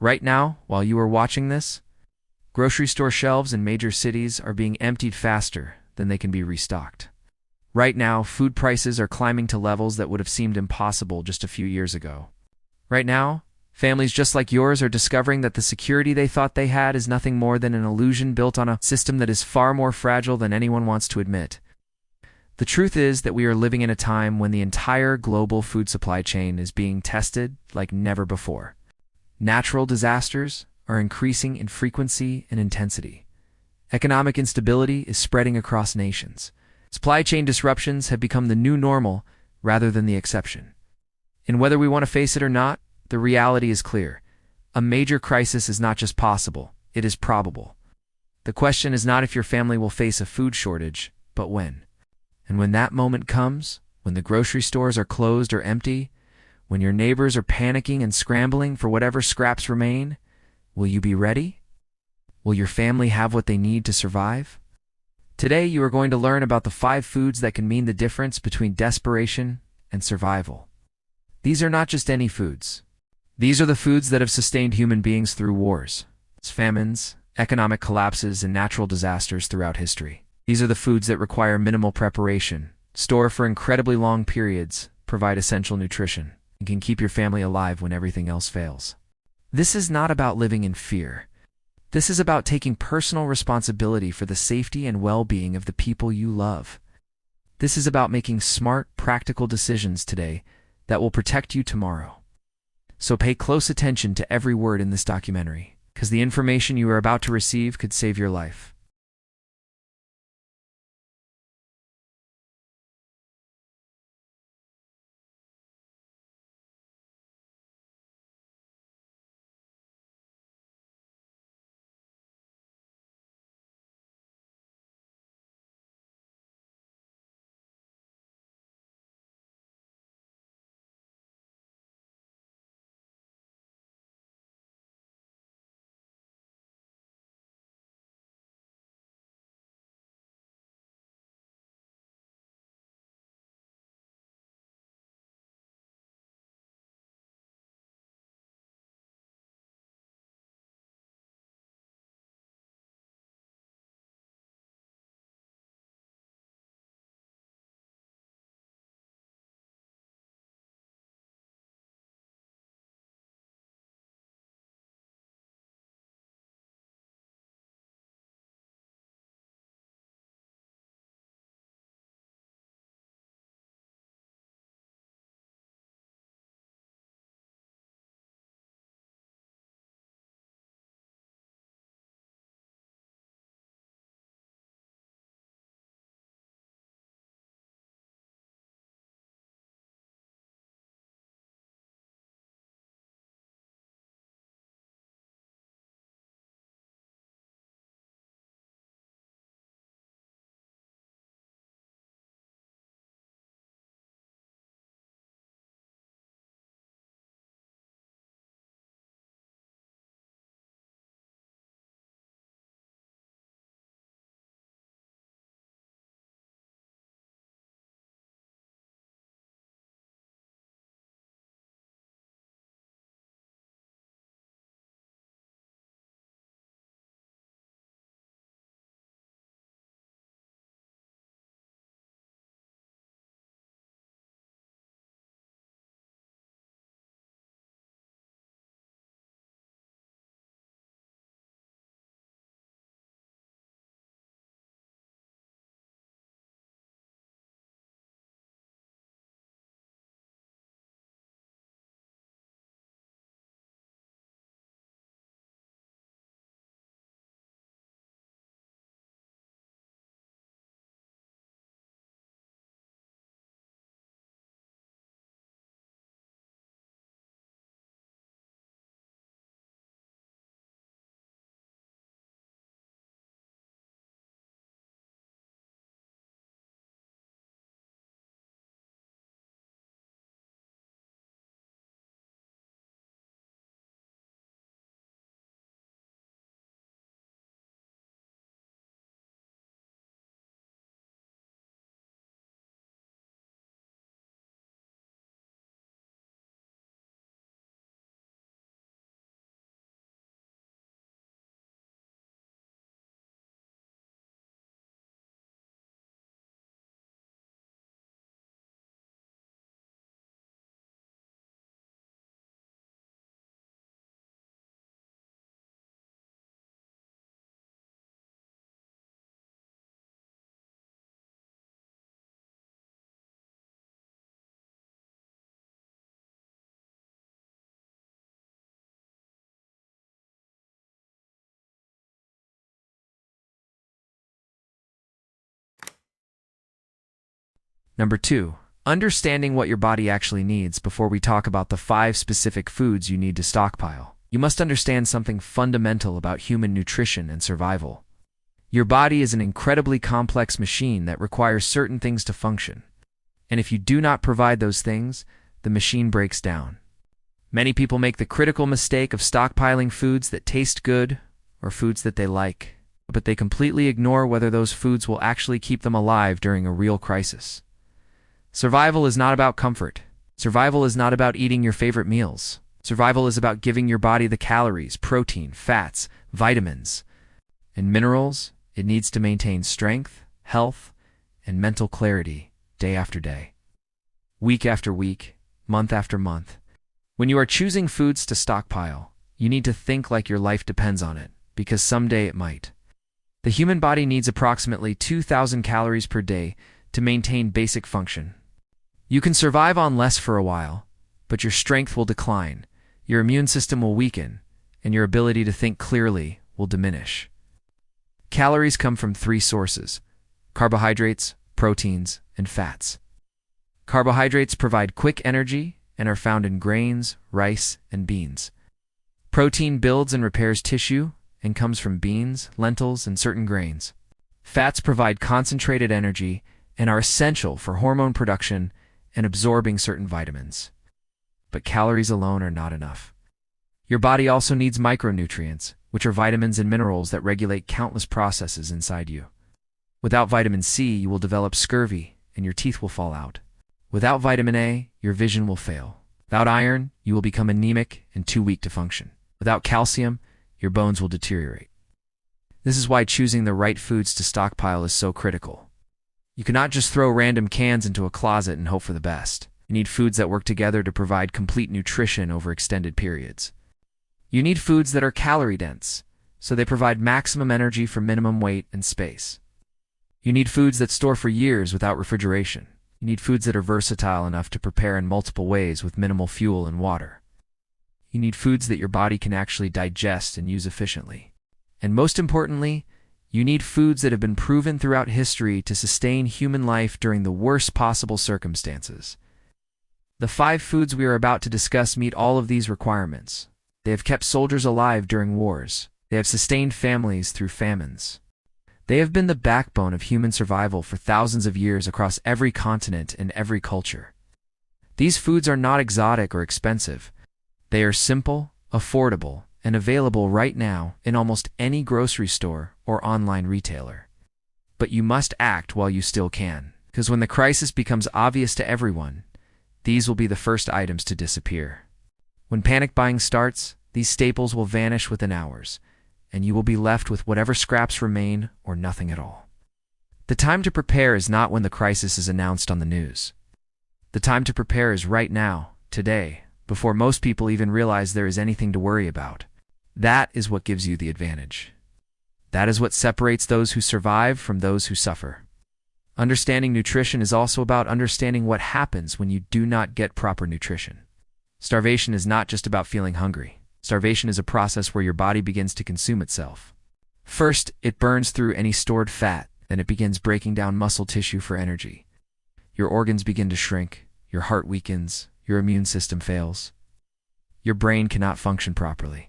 Right now, while you are watching this, grocery store shelves in major cities are being emptied faster than they can be restocked. Right now, food prices are climbing to levels that would have seemed impossible just a few years ago. Right now, families just like yours are discovering that the security they thought they had is nothing more than an illusion built on a system that is far more fragile than anyone wants to admit. The truth is that we are living in a time when the entire global food supply chain is being tested like never before. Natural disasters are increasing in frequency and intensity. Economic instability is spreading across nations. Supply chain disruptions have become the new normal rather than the exception. And whether we want to face it or not, the reality is clear. A major crisis is not just possible, it is probable. The question is not if your family will face a food shortage, but when. And when that moment comes, when the grocery stores are closed or empty, when your neighbors are panicking and scrambling for whatever scraps remain, will you be ready? Will your family have what they need to survive? Today, you are going to learn about the 5 foods that can mean the difference between desperation and survival. These are not just any foods. These are the foods that have sustained human beings through wars, famines, economic collapses, and natural disasters throughout history. These are the foods that require minimal preparation, store for incredibly long periods, provide essential nutrition, and can keep your family alive when everything else fails. This is not about living in fear. This is about taking personal responsibility for the safety and well-being of the people you love. This is about making smart, practical decisions today that will protect you tomorrow. So pay close attention to every word in this documentary, because the information you are about to receive could save your life. Number 2. Understanding what your body actually needs. Before we talk about the 5 specific foods you need to stockpile, you must understand something fundamental about human nutrition and survival. Your body is an incredibly complex machine that requires certain things to function. And if you do not provide those things, the machine breaks down. Many people make the critical mistake of stockpiling foods that taste good or foods that they like, but they completely ignore whether those foods will actually keep them alive during a real crisis. Survival is not about comfort. Survival is not about eating your favorite meals. Survival is about giving your body the calories, protein, fats, vitamins, and minerals it needs to maintain strength, health, and mental clarity day after day, week after week, month after month. When you are choosing foods to stockpile, you need to think like your life depends on it, because someday it might. The human body needs approximately 2,000 calories per day to maintain basic function. You can survive on less for a while, but your strength will decline, your immune system will weaken, and your ability to think clearly will diminish. Calories come from 3 sources: carbohydrates, proteins, and fats. Carbohydrates provide quick energy and are found in grains, rice, and beans. Protein builds and repairs tissue and comes from beans, lentils, and certain grains. Fats provide concentrated energy and are essential for hormone production and absorbing certain vitamins. But calories alone are not enough. Your body also needs micronutrients, which are vitamins and minerals that regulate countless processes inside you. Without vitamin C, you will develop scurvy and your teeth will fall out. Without vitamin A, your vision will fail. Without iron, you will become anemic and too weak to function. Without calcium, your bones will deteriorate. This is why choosing the right foods to stockpile is so critical. You cannot just throw random cans into a closet and hope for the best. You need foods that work together to provide complete nutrition over extended periods. You need foods that are calorie-dense, so they provide maximum energy for minimum weight and space. You need foods that store for years without refrigeration. You need foods that are versatile enough to prepare in multiple ways with minimal fuel and water. You need foods that your body can actually digest and use efficiently. And most importantly, you need foods that have been proven throughout history to sustain human life during the worst possible circumstances. The 5 foods we are about to discuss meet all of these requirements. They have kept soldiers alive during wars. They have sustained families through famines. They have been the backbone of human survival for thousands of years across every continent and every culture. These foods are not exotic or expensive. They are simple, affordable, and available right now in almost any grocery store or online retailer. But you must act while you still can, because when the crisis becomes obvious to everyone, these will be the first items to disappear. When panic buying starts, these staples will vanish within hours, and you will be left with whatever scraps remain or nothing at all. The time to prepare is not when the crisis is announced on the news. The time to prepare is right now, today, before most people even realize there is anything to worry about. That is what gives you the advantage. That is what separates those who survive from those who suffer. Understanding nutrition is also about understanding what happens when you do not get proper nutrition. Starvation is not just about feeling hungry. Starvation is a process where your body begins to consume itself. First, it burns through any stored fat, then it begins breaking down muscle tissue for energy. Your organs begin to shrink, your heart weakens, your immune system fails. Your brain cannot function properly.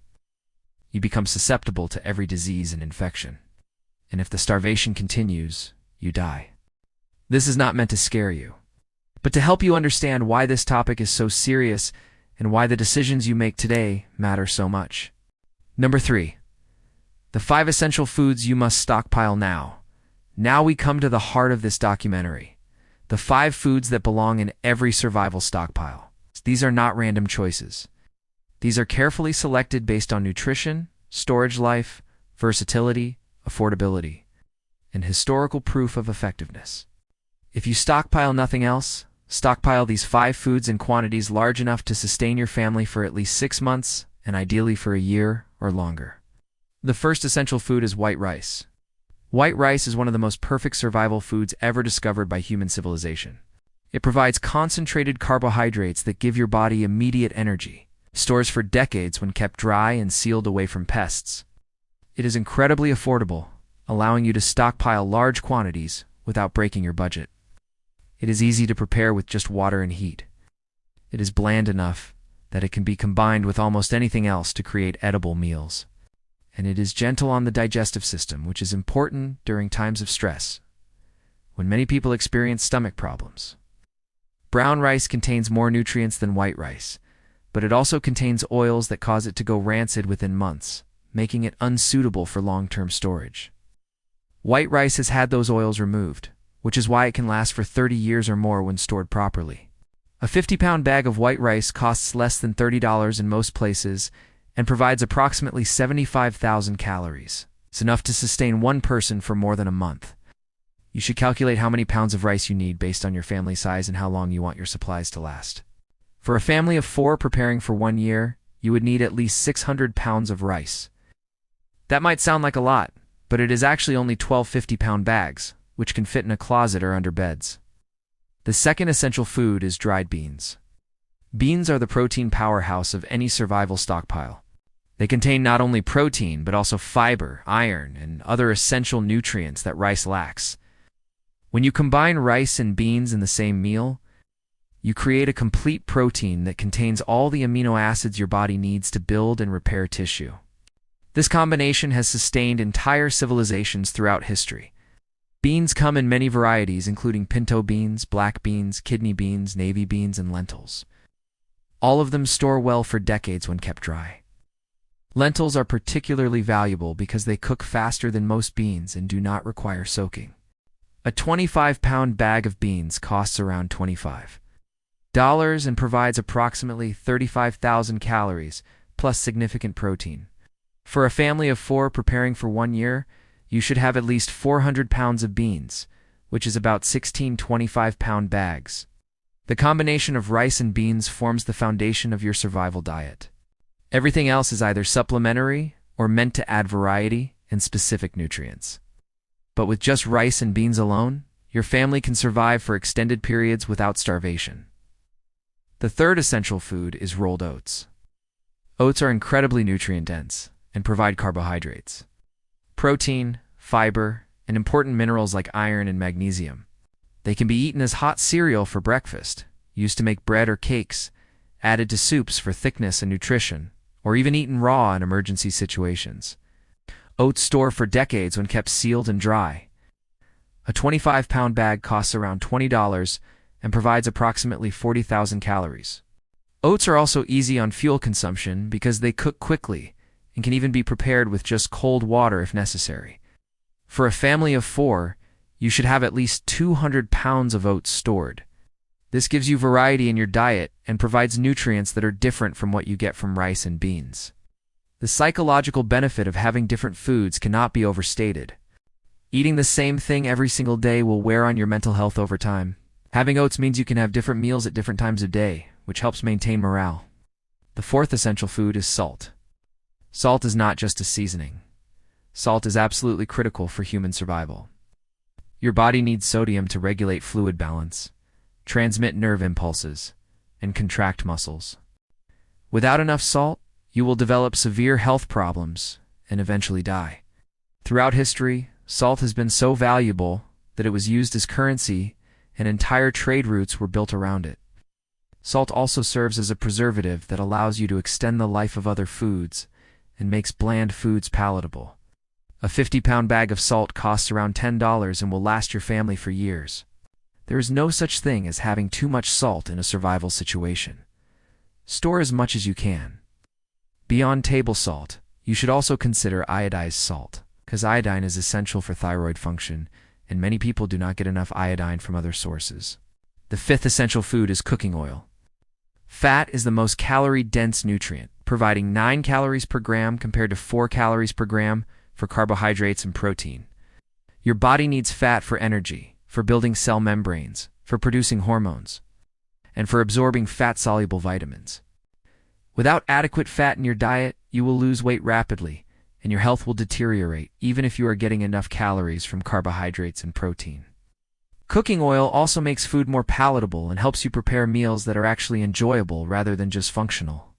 You become susceptible to every disease and infection. And if the starvation continues, you die. This is not meant to scare you, but to help you understand why this topic is so serious and why the decisions you make today matter so much. Number 3. The 5 essential foods you must stockpile now. Now we come to the heart of this documentary. The 5 foods that belong in every survival stockpile. These are not random choices. These are carefully selected based on nutrition, storage life, versatility, affordability, and historical proof of effectiveness. If you stockpile nothing else, stockpile these 5 foods in quantities large enough to sustain your family for at least 6 months, and ideally for a year or longer. The first essential food is white rice. White rice is one of the most perfect survival foods ever discovered by human civilization. It provides concentrated carbohydrates that give your body immediate energy, stores for decades when kept dry and sealed away from pests. It is incredibly affordable, allowing you to stockpile large quantities without breaking your budget. It is easy to prepare with just water and heat. It is bland enough that it can be combined with almost anything else to create edible meals. And it is gentle on the digestive system, which is important during times of stress, when many people experience stomach problems. Brown rice contains more nutrients than white rice, but it also contains oils that cause it to go rancid within months, making it unsuitable for long-term storage. White rice has had those oils removed, which is why it can last for 30 years or more when stored properly. A 50-pound bag of white rice costs less than $30 in most places and provides approximately 75,000 calories. It's enough to sustain one person for more than a month. You should calculate how many pounds of rice you need based on your family size and how long you want your supplies to last. For a family of 4 preparing for 1 year, you would need at least 600 pounds of rice. That might sound like a lot, but it is actually only 12 50-pound bags, which can fit in a closet or under beds. The second essential food is dried beans. Beans are the protein powerhouse of any survival stockpile. They contain not only protein, but also fiber, iron, and other essential nutrients that rice lacks. When you combine rice and beans in the same meal, you create a complete protein that contains all the amino acids your body needs to build and repair tissue. This combination has sustained entire civilizations throughout history. Beans come in many varieties, including pinto beans, black beans, kidney beans, navy beans, and lentils. All of them store well for decades when kept dry. Lentils are particularly valuable because they cook faster than most beans and do not require soaking. A 25-pound bag of beans costs around $25 and provides approximately 35,000 calories, plus significant protein. For a family of 4 preparing for 1 year, you should have at least 400 pounds of beans, which is about 16 25-pound bags. The combination of rice and beans forms the foundation of your survival diet. Everything else is either supplementary or meant to add variety and specific nutrients. But with just rice and beans alone, your family can survive for extended periods without starvation. The third essential food is rolled oats. Oats are incredibly nutrient-dense and provide carbohydrates, protein, fiber, and important minerals like iron and magnesium. They can be eaten as hot cereal for breakfast, used to make bread or cakes, added to soups for thickness and nutrition, or even eaten raw in emergency situations. Oats store for decades when kept sealed and dry. A 25-pound bag costs around $20 and provides approximately 40,000 calories. Oats are also easy on fuel consumption because they cook quickly and can even be prepared with just cold water if necessary. For a family of 4, you should have at least 200 pounds of oats stored. This gives you variety in your diet and provides nutrients that are different from what you get from rice and beans. The psychological benefit of having different foods cannot be overstated. Eating the same thing every single day will wear on your mental health over time. Having oats means you can have different meals at different times of day, which helps maintain morale. The fourth essential food is salt. Salt is not just a seasoning. Salt is absolutely critical for human survival. Your body needs sodium to regulate fluid balance, transmit nerve impulses, and contract muscles. Without enough salt, you will develop severe health problems and eventually die. Throughout history, salt has been so valuable that it was used as currency, and entire trade routes were built around it. Salt also serves as a preservative that allows you to extend the life of other foods and makes bland foods palatable. A 50-pound bag of salt costs around $10 and will last your family for years. There is no such thing as having too much salt in a survival situation. Store as much as you can. Beyond table salt, you should also consider iodized salt, because iodine is essential for thyroid function, and many people do not get enough iodine from other sources. The fifth essential food is cooking oil. Fat is the most calorie-dense nutrient, providing 9 calories per gram compared to 4 calories per gram for carbohydrates and protein. Your body needs fat for energy, for building cell membranes, for producing hormones, and for absorbing fat-soluble vitamins. Without adequate fat in your diet, you will lose weight rapidly, and your health will deteriorate even if you are getting enough calories from carbohydrates and protein. Cooking oil also makes food more palatable and helps you prepare meals that are actually enjoyable rather than just functional.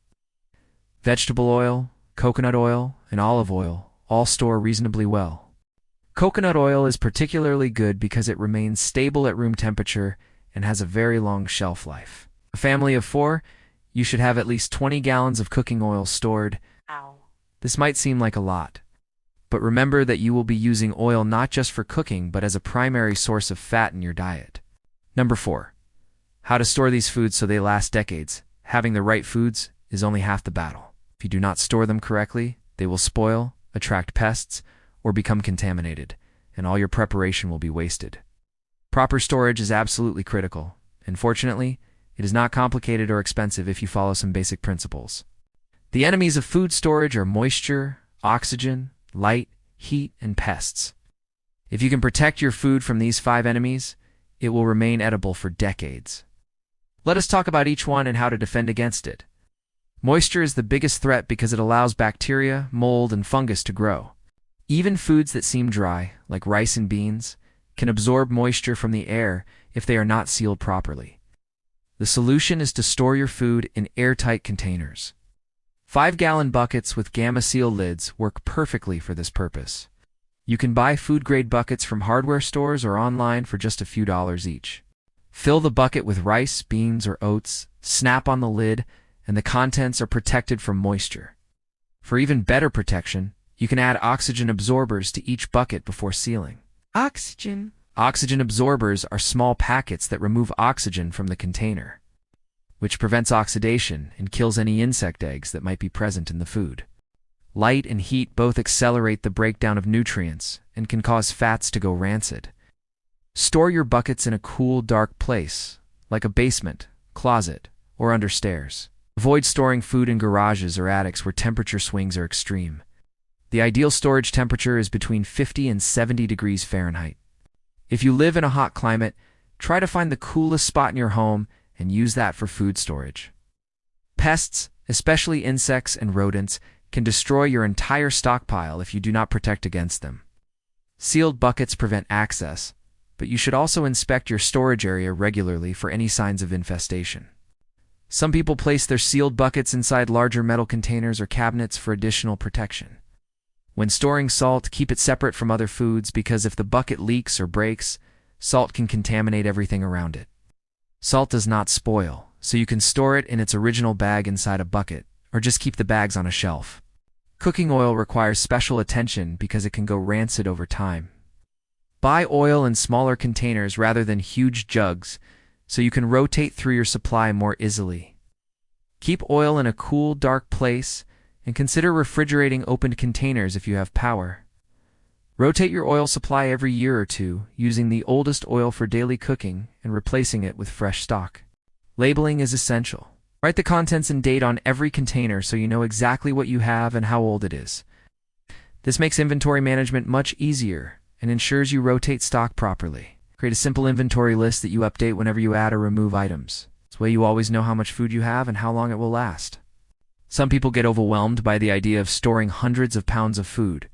Vegetable oil, coconut oil, and olive oil all store reasonably well. Coconut oil is particularly good because it remains stable at room temperature and has a very long shelf life. A family of 4, you should have at least 20 gallons of cooking oil stored. Ow. This might seem like a lot, but remember that you will be using oil not just for cooking, but as a primary source of fat in your diet. Number 4. How to store these foods so they last decades. Having the right foods is only half the battle. If you do not store them correctly, they will spoil, attract pests, or become contaminated, and all your preparation will be wasted. Proper storage is absolutely critical, and fortunately, it is not complicated or expensive if you follow some basic principles. The enemies of food storage are moisture, oxygen, light, heat, and pests. If you can protect your food from these 5 enemies, it will remain edible for decades. Let us talk about each one and how to defend against it. Moisture is the biggest threat because it allows bacteria, mold, and fungus to grow. Even foods that seem dry, like rice and beans, can absorb moisture from the air if they are not sealed properly. The solution is to store your food in airtight containers. 5-gallon buckets with gamma seal lids work perfectly for this purpose. You can buy food-grade buckets from hardware stores or online for just a few dollars each. Fill the bucket with rice, beans, or oats, snap on the lid, and the contents are protected from moisture. For even better protection, you can add oxygen absorbers to each bucket before sealing. Oxygen. Oxygen absorbers are small packets that remove oxygen from the container, which prevents oxidation and kills any insect eggs that might be present in the food. Light and heat both accelerate the breakdown of nutrients and can cause fats to go rancid. Store your buckets in a cool, dark place, like a basement, closet, or under stairs. Avoid storing food in garages or attics where temperature swings are extreme. The ideal storage temperature is between 50 and 70 degrees Fahrenheit. If you live in a hot climate, try to find the coolest spot in your home and use that for food storage. Pests, especially insects and rodents, can destroy your entire stockpile if you do not protect against them. Sealed buckets prevent access, but you should also inspect your storage area regularly for any signs of infestation. Some people place their sealed buckets inside larger metal containers or cabinets for additional protection. When storing salt, keep it separate from other foods because if the bucket leaks or breaks, salt can contaminate everything around it. Salt does not spoil, so you can store it in its original bag inside a bucket, or just keep the bags on a shelf. Cooking oil requires special attention because it can go rancid over time. Buy oil in smaller containers rather than huge jugs, so you can rotate through your supply more easily. Keep oil in a cool, dark place, and consider refrigerating opened containers if you have power. Rotate your oil supply every year or 2, using the oldest oil for daily cooking and replacing it with fresh stock. Labeling is essential. Write the contents and date on every container so you know exactly what you have and how old it is. This makes inventory management much easier and ensures you rotate stock properly. Create a simple inventory list that you update whenever you add or remove items. This way you always know how much food you have and how long it will last. Some people get overwhelmed by the idea of storing hundreds of pounds of food,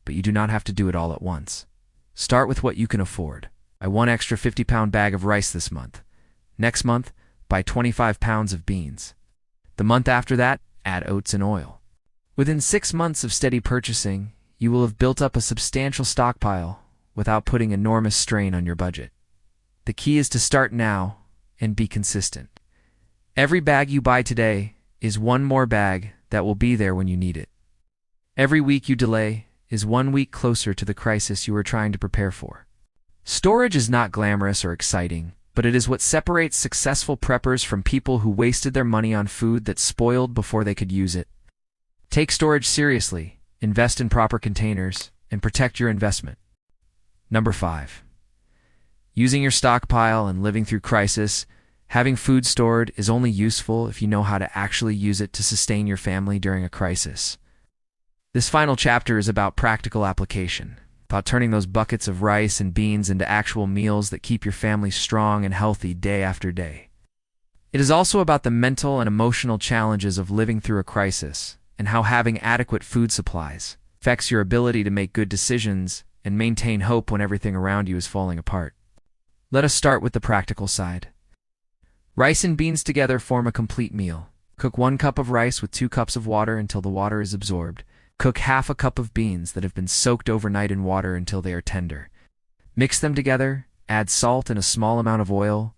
but you do not have to do it all at once. Start with what you can afford. Buy 1 extra 50-pound bag of rice this month. Next month, buy 25 pounds of beans. The month after that, add oats and oil. Within 6 months of steady purchasing, you will have built up a substantial stockpile without putting enormous strain on your budget. The key is to start now and be consistent. Every bag you buy today is 1 more bag that will be there when you need it. Every week you delay is 1 week closer to the crisis you are trying to prepare for. Storage is not glamorous or exciting, but it is what separates successful preppers from people who wasted their money on food that spoiled before they could use it. Take storage seriously, invest in proper containers, and protect your investment. Number 5. Using your stockpile and living through crisis. Having food stored is only useful if you know how to actually use it to sustain your family during a crisis. This final chapter is about practical application, about turning those buckets of rice and beans into actual meals that keep your family strong and healthy day after day. It is also about the mental and emotional challenges of living through a crisis and how having adequate food supplies affects your ability to make good decisions and maintain hope when everything around you is falling apart. Let us start with the practical side. Rice and beans together form a complete meal. Cook 1 cup of rice with 2 cups of water until the water is absorbed. Cook half a cup of beans that have been soaked overnight in water until they are tender. Mix them together, add salt and a small amount of oil,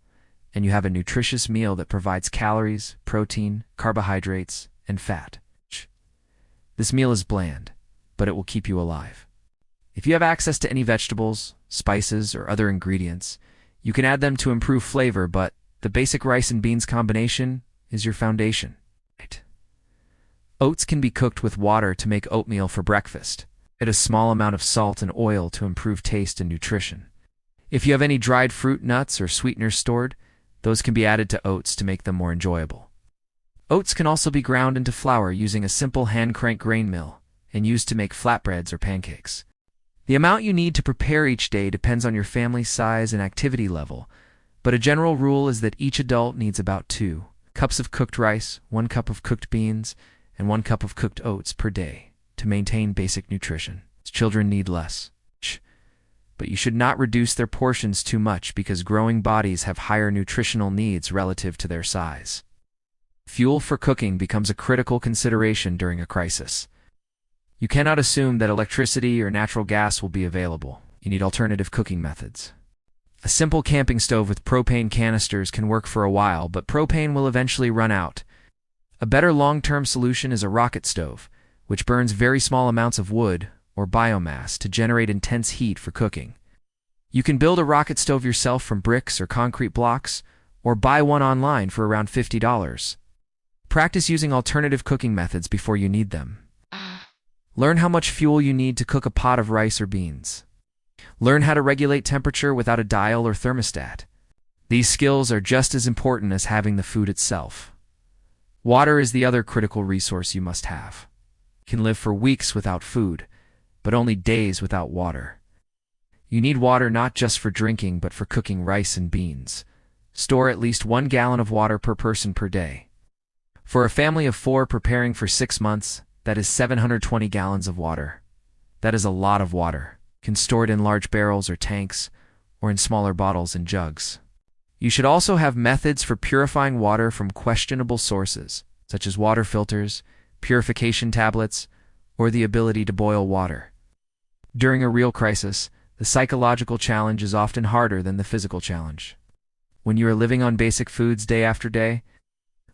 and you have a nutritious meal that provides calories, protein, carbohydrates, and fat. This meal is bland, but it will keep you alive. If you have access to any vegetables, spices, or other ingredients, you can add them to improve flavor, but the basic rice and beans combination is your foundation. Oats can be cooked with water to make oatmeal for breakfast. Add a small amount of salt and oil to improve taste and nutrition. If you have any dried fruit, nuts, or sweeteners stored, those can be added to oats to make them more enjoyable. Oats can also be ground into flour using a simple hand-crank grain mill and used to make flatbreads or pancakes. The amount you need to prepare each day depends on your family's size and activity level, but a general rule is that each adult needs about 2 cups of cooked rice, 1 cup of cooked beans, and 1 cup of cooked oats per day to maintain basic nutrition. Children need less, but you should not reduce their portions too much because growing bodies have higher nutritional needs relative to their size. Fuel for cooking becomes a critical consideration during a crisis. You cannot assume that electricity or natural gas will be available. You need alternative cooking methods. A simple camping stove with propane canisters can work for a while, but propane will eventually run out. A better long-term solution is a rocket stove, which burns very small amounts of wood or biomass to generate intense heat for cooking. You can build a rocket stove yourself from bricks or concrete blocks, or buy one online for around $50. Practice using alternative cooking methods before you need them. Learn how much fuel you need to cook a pot of rice or beans. Learn how to regulate temperature without a dial or thermostat. These skills are just as important as having the food itself. Water is the other critical resource you must have. You can live for weeks without food, but only days without water. You need water not just for drinking, but for cooking rice and beans. Store at least 1 gallon of water per person per day. For a family of 4 preparing for 6 months, that is 720 gallons of water. That is a lot of water. You can store it in large barrels or tanks, or in smaller bottles and jugs. You should also have methods for purifying water from questionable sources, such as water filters, purification tablets, or the ability to boil water. During a real crisis, the psychological challenge is often harder than the physical challenge. When you are living on basic foods day after day,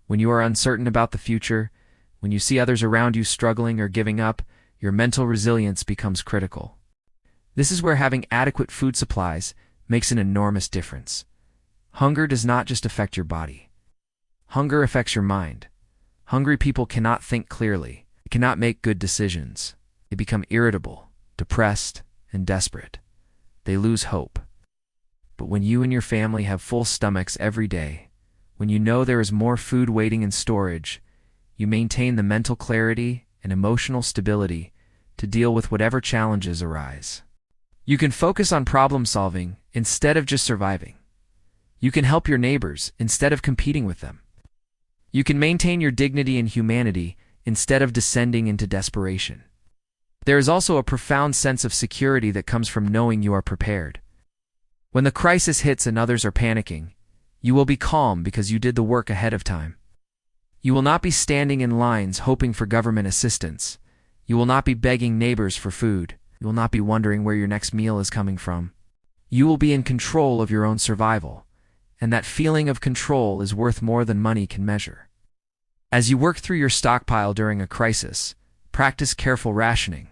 when you are uncertain about the future, when you see others around you struggling or giving up, your mental resilience becomes critical. This is where having adequate food supplies makes an enormous difference. Hunger does not just affect your body. Hunger affects your mind. Hungry people cannot think clearly. They cannot make good decisions. They become irritable, depressed, and desperate. They lose hope. But when you and your family have full stomachs every day, when you know there is more food waiting in storage, you maintain the mental clarity and emotional stability to deal with whatever challenges arise. You can focus on problem solving instead of just surviving. You can help your neighbors instead of competing with them. You can maintain your dignity and humanity instead of descending into desperation. There is also a profound sense of security that comes from knowing you are prepared. When the crisis hits and others are panicking, you will be calm because you did the work ahead of time. You will not be standing in lines hoping for government assistance. You will not be begging neighbors for food. You will not be wondering where your next meal is coming from. You will be in control of your own survival, and that feeling of control is worth more than money can measure. As you work through your stockpile during a crisis, practice careful rationing.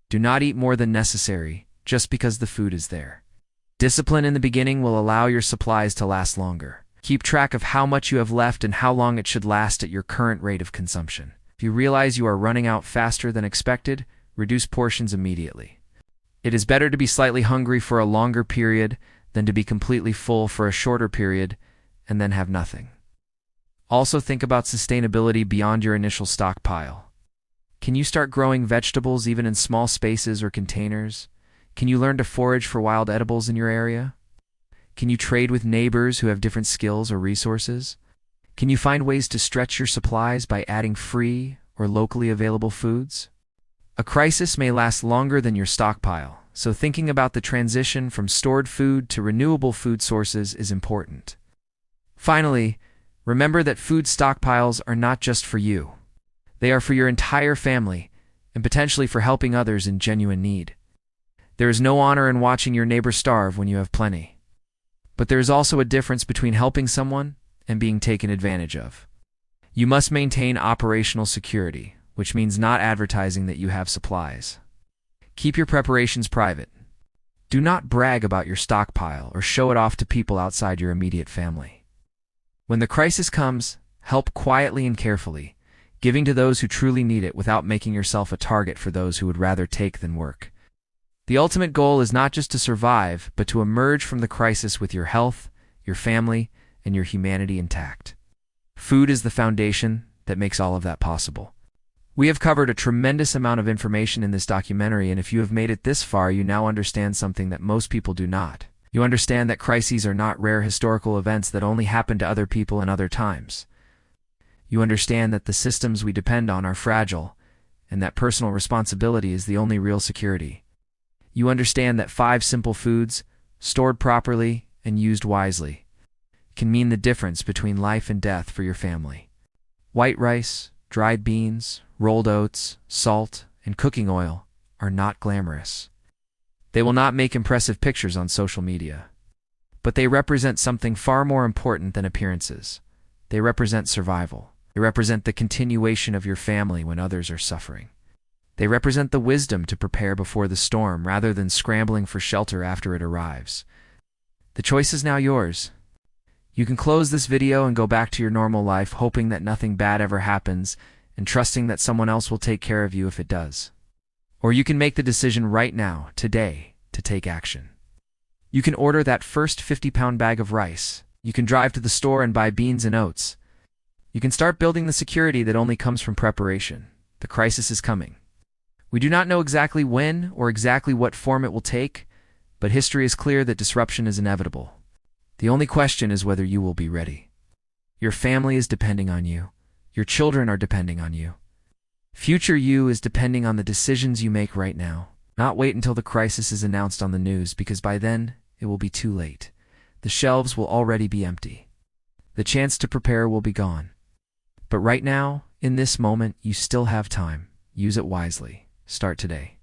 Do not eat more than necessary just because the food is there. Discipline in the beginning will allow your supplies to last longer. Keep track of how much you have left and how long it should last at your current rate of consumption. If you realize you are running out faster than expected, reduce portions immediately. It is better to be slightly hungry for a longer period than to be completely full for a shorter period and then have nothing. Also think about sustainability beyond your initial stockpile. Can you start growing vegetables even in small spaces or containers? Can you learn to forage for wild edibles in your area? Can you trade with neighbors who have different skills or resources? Can you find ways to stretch your supplies by adding free or locally available foods? A crisis may last longer than your stockpile, so thinking about the transition from stored food to renewable food sources is important. Finally, remember that food stockpiles are not just for you. They are for your entire family and potentially for helping others in genuine need. There is no honor in watching your neighbor starve when you have plenty. But there is also a difference between helping someone and being taken advantage of. You must maintain operational security, which means not advertising that you have supplies. Keep your preparations private. Do not brag about your stockpile or show it off to people outside your immediate family. When the crisis comes, help quietly and carefully, giving to those who truly need it without making yourself a target for those who would rather take than work. The ultimate goal is not just to survive, but to emerge from the crisis with your health, your family, and your humanity intact. Food is the foundation that makes all of that possible. We have covered a tremendous amount of information in this documentary, and if you have made it this far, you now understand something that most people do not. You understand that crises are not rare historical events that only happen to other people in other times. You understand that the systems we depend on are fragile, and that personal responsibility is the only real security. You understand that 5 simple foods, stored properly and used wisely, can mean the difference between life and death for your family. White rice, dried beans, rolled oats, salt, and cooking oil are not glamorous. They will not make impressive pictures on social media. But they represent something far more important than appearances. They represent survival. They represent the continuation of your family when others are suffering. They represent the wisdom to prepare before the storm rather than scrambling for shelter after it arrives. The choice is now yours. You can close this video and go back to your normal life, hoping that nothing bad ever happens and trusting that someone else will take care of you if it does. Or you can make the decision right now, today, to take action. You can order that first 50-pound bag of rice. You can drive to the store and buy beans and oats. You can start building the security that only comes from preparation. The crisis is coming. We do not know exactly when or exactly what form it will take, but history is clear that disruption is inevitable. The only question is whether you will be ready. Your family is depending on you. Your children are depending on you. Future you is depending on the decisions you make right now. Not wait until the crisis is announced on the news, because by then it will be too late. The shelves will already be empty. The chance to prepare will be gone. But right now, in this moment, you still have time. Use it wisely. Start today.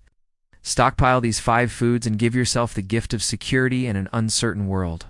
Stockpile these 5 foods and give yourself the gift of security in an uncertain world.